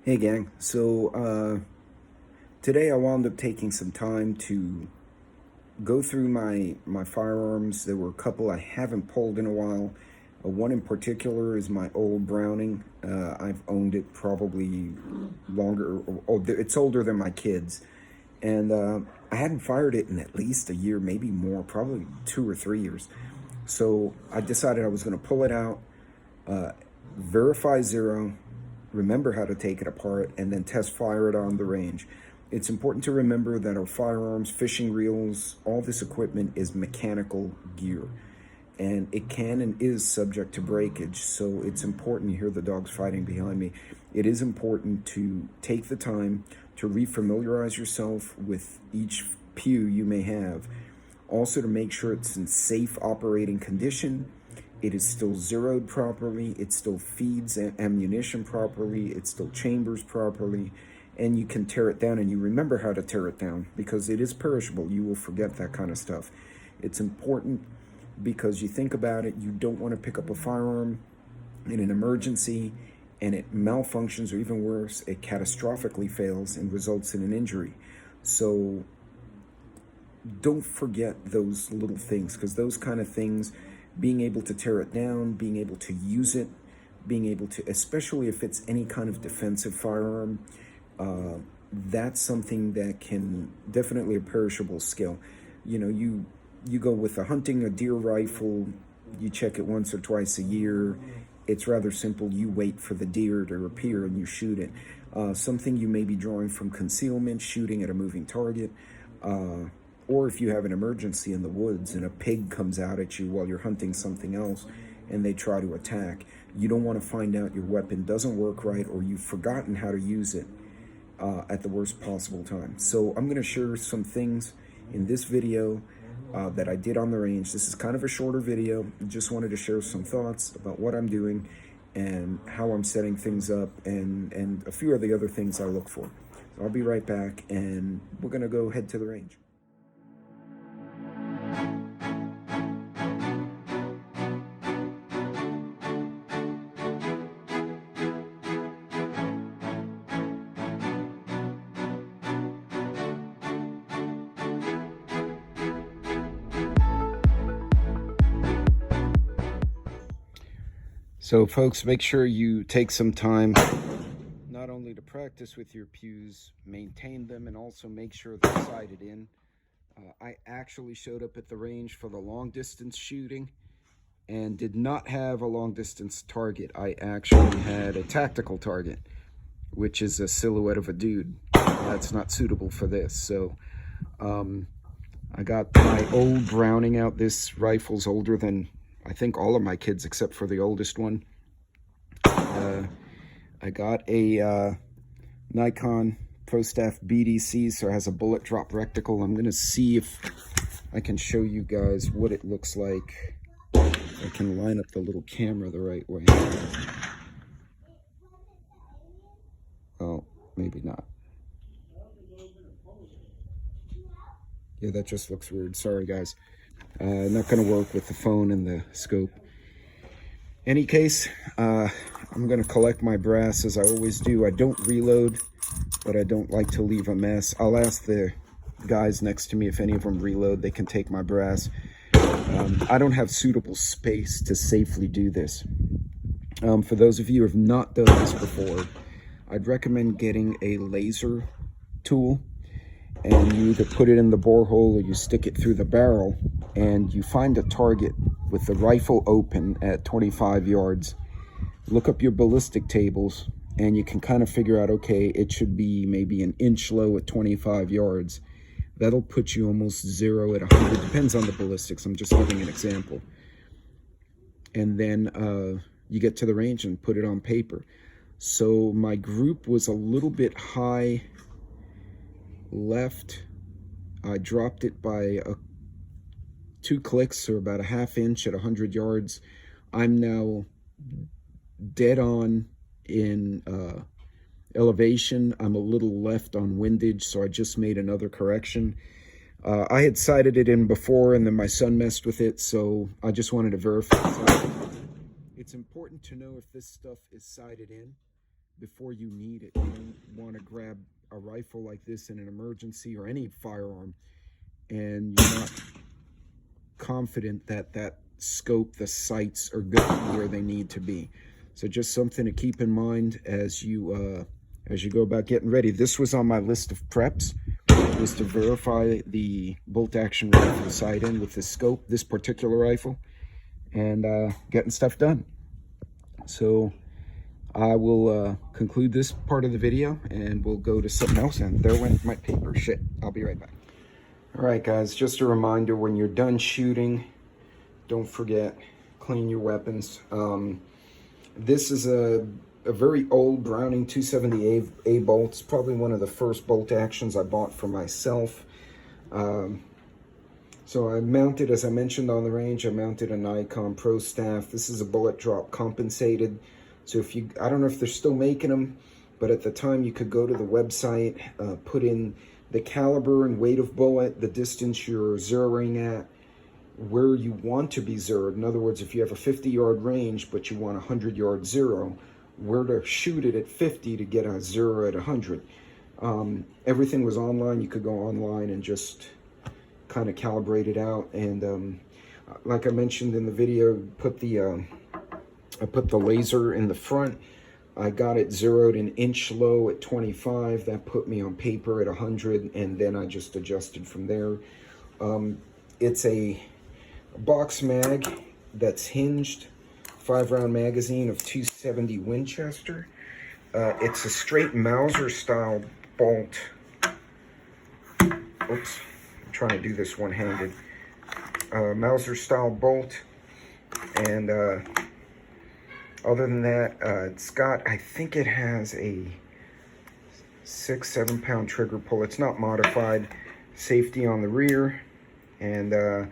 Hey gang, today I wound up taking some time to go through my firearms. There were a couple I haven't pulled in a while. One in particular is my old Browning. I've owned it probably longer. It's older than my kids, and I hadn't fired it in at least a year, maybe more, probably 2 or 3 years. So I decided I was going to pull it out, uh, verify zero, remember how to take it apart, and then test fire it on the range. It's important to remember that our firearms, fishing reels, all this equipment is mechanical gear, and it can and is subject to breakage. So it's important. You hear the dogs fighting behind me. It is important to take the time to refamiliarize yourself with each pew you may have. Also, to make sure it's in safe operating condition, it is still zeroed properly, it still feeds ammunition properly, it still chambers properly, and you can tear it down and you remember how to tear it down because it is perishable. You will forget that kind of stuff. It's important because you think about it, you don't want to pick up a firearm in an emergency and it malfunctions, or even worse, it catastrophically fails and results in an injury. So don't forget those little things, because those kind of things, being able to tear it down, being able to use it, being able to, especially if it's any kind of defensive firearm, that's something that can definitely a perishable skill. You go with a deer rifle, you check it once or twice a year. It's rather simple. You wait for the deer to appear and you shoot it. Something you may be drawing from concealment, shooting at a moving target, or if you have an emergency in the woods and a pig comes out at you while you're hunting something else and they try to attack, you don't want to find out your weapon doesn't work right or you've forgotten how to use it at the worst possible time. So I'm going to share some things in this video that I did on the range. This is kind of a shorter video. Just wanted to share some thoughts about what I'm doing and how I'm setting things up, and a few of the other things I look for. So I'll be right back, and we're going to go head to the range. So folks, make sure you take some time not only to practice with your pews, maintain them, and also make sure they're sighted in. I actually showed up at the range for the long distance shooting and did not have a long distance target. I actually had a tactical target, which is a silhouette of a dude. That's not suitable for this. So I got my old Browning out. This rifle's older than I think all of my kids except for the oldest one. I got a Nikon ProStaff BDC, so it has a bullet drop reticle. I'm gonna see if I can show you guys what it looks like. I can line up the little camera the right way. Oh, maybe not. Yeah, that just looks weird. Sorry, guys. Not gonna work with the phone and the scope. Any case, I'm gonna collect my brass as I always do. I don't reload, but I don't like to leave a mess. I'll ask the guys next to me if any of them reload. They can take my brass. I don't have suitable space to safely do this. For those of you who have not done this before, I'd recommend getting a laser tool, and you either put it in the borehole or you stick it through the barrel, and you find a target with the rifle open at 25 yards. Look up your ballistic tables and you can kind of figure out, okay, it should be maybe an inch low at 25 yards. That'll put you almost zero at 100. Depends on the ballistics. I'm just giving an example. And then you get to the range and put it on paper. So my group was a little bit high left. I dropped it by 2 clicks, or about a ½ inch at 100 yards. I'm now dead on in elevation. I'm a little left on windage, so I just made another correction. I had sighted it in before, and then my son messed with it, so I just wanted to verify. It's important to know if this stuff is sighted in, before you need it. You don't want to grab a rifle like this in an emergency, or any firearm, and you're not confident that that scope, the sights are going where they need to be. So just something to keep in mind as you go about getting ready. This was on my list of preps, was to verify the bolt action rifle sight in with the scope, this particular rifle, and getting stuff done. So I will conclude this part of the video, and we'll go to something else. And there went my paper. Shit, I'll be right back. All right, guys, just a reminder, when you're done shooting, don't forget, clean your weapons. This is a very old Browning 270A bolt. It's probably one of the first bolt actions I bought for myself. So I mounted, as I mentioned on the range, I mounted a Nikon Pro Staff. This is a bullet drop compensated. So if you, I don't know if they're still making them, but at the time you could go to the website, put in the caliber and weight of bullet, the distance you're zeroing at, where you want to be zeroed. In other words, if you have a 50-yard range, but you want a 100-yard zero, where to shoot it at 50 to get a zero at 100. Everything was online. You could go online and just kind of calibrate it out. And like I mentioned in the video, I put the laser in the front. I got it zeroed an inch low at 25. That put me on paper at 100, and then I just adjusted from there. It's a box mag that's hinged, 5-round magazine of 270 Winchester. It's a straight Mauser style bolt. Oops, I'm trying to do this one-handed. Mauser style bolt, and other than that, it's got, I think it has a 6-7 pound trigger pull. It's not modified. Safety on the rear, and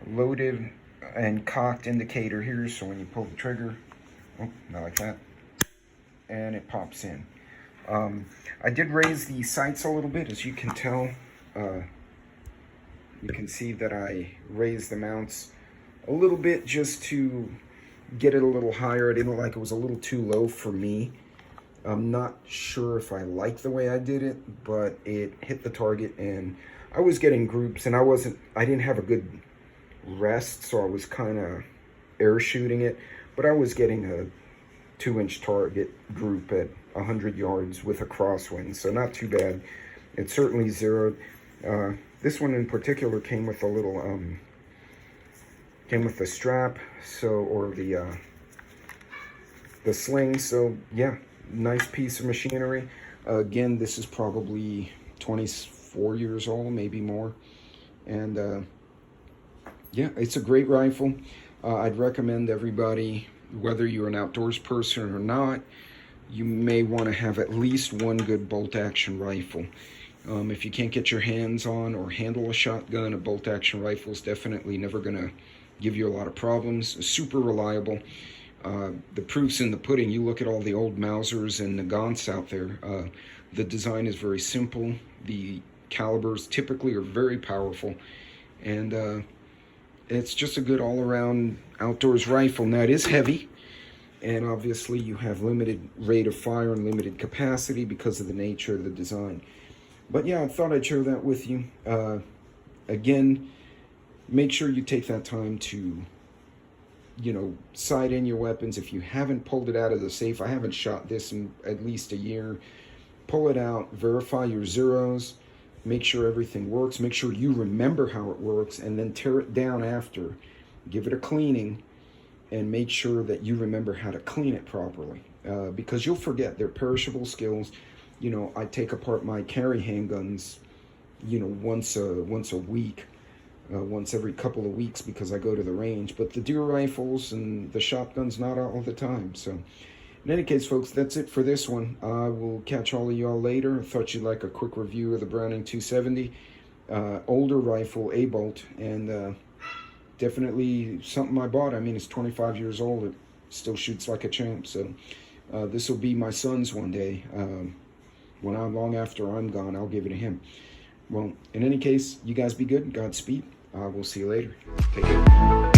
loaded and cocked indicator here, so when you pull the trigger, oh, not like that, and it pops in. I did raise the sights a little bit, as you can tell. You can see that I raised the mounts a little bit just to get it a little higher. I didn't like it was a little too low for me. I'm not sure if I like the way I did it, but it hit the target, and I was getting groups, and I didn't have a good rest, so I was kind of air shooting it, but I was getting a 2-inch target group at 100 yards with a crosswind, so not too bad. It certainly zeroed. This one in particular came with a little came with the strap, so, or the sling. So yeah, nice piece of machinery. Again, this is probably 24 years old, maybe more, and yeah, it's a great rifle. I'd recommend everybody, whether you're an outdoors person or not, you may want to have at least one good bolt action rifle. If you can't get your hands on or handle a shotgun, a bolt action rifle is definitely never going to give you a lot of problems. It's super reliable. The proof's in the pudding. You look at all the old Mausers and Nagants out there. The design is very simple. The calibers typically are very powerful, and it's just a good all-around outdoors rifle. Now, it is heavy, and obviously you have limited rate of fire and limited capacity because of the nature of the design. But yeah, I thought I'd share that with you. Again, make sure you take that time to, you know, sight in your weapons. If you haven't pulled it out of the safe, I haven't shot this in at least a year. Pull it out, verify your zeros, make sure everything works, make sure you remember how it works, and then tear it down after. Give it a cleaning, and make sure that you remember how to clean it properly, because you'll forget. They're perishable skills. You know, I take apart my carry handguns, you know, once a week, once every couple of weeks, because I go to the range. But the deer rifles and the shotguns, not all the time. So in any case, folks, that's it for this one. I will catch all of y'all later. I thought you'd like a quick review of the Browning 270, older rifle, A-bolt, and definitely something I bought. I mean, it's 25 years old. It still shoots like a champ. So this will be my son's one day. Long after I'm gone, I'll give it to him. Well, in any case, you guys be good. Godspeed. We'll see you later. Take care.